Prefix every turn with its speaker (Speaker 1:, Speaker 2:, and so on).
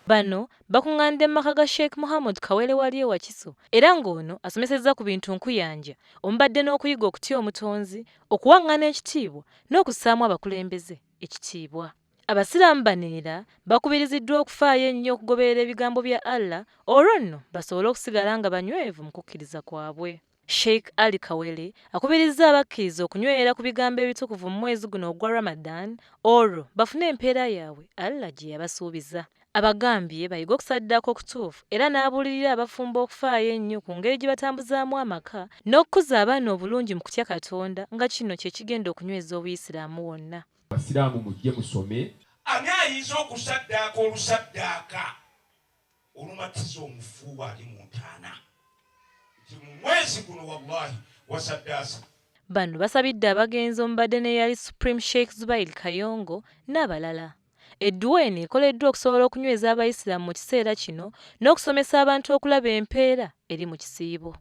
Speaker 1: Bano bakungaanye mu maka ga Sheikh Muhamed Kawere wali ewa Kiso era ng'ono asomeseza ku bintu nkuyanja omubadde n'okuyiga okutya omutonzi, okuwaŋŋana ekitiibwa n'okussaamu abakulembeze ekitiibwa. Abasilamu bano era bakubiriziddwa okufaayo ennyo okugoberera ebigambo bya Allah olwo nno basobole okusigala nga banywevu mu kukkiriza kwabwe. Sheikh Ali Kawere akubirizza abakkiriza okunywerera ku bigambo ebitukuvu mu mwezi guno ogwa Ramadan olwo bafune empeera yaabwe Allah gye yabasuubiza. Abagambye bayiga okusaddako okutuufu era n'abuulirira abafumbo okufaayo ennyo ku ngeri gye batambuzaamu amaka n'okukuza abaana obulungi mu kutya Katonda nga kino kye kigenda okunyweza Obuyisiraamu wonna.
Speaker 2: Abasiraamu mujje musome.
Speaker 3: Ani ayinza okusaddaaka olusaddaaka olumatiza omufu ali mu ntaana nti mu mwezi guno wallahi wasaddaasa.
Speaker 1: Bano basabidde abagenzi omubadde ne yali Supreme Sheikh Zubair Kayongo n'abalala. Duwah eno ekoleddwa okusobola okunyweza abaisilamu mu kiseera kino n'okusomesa abantu okulaba empeera eri mu kisiibo.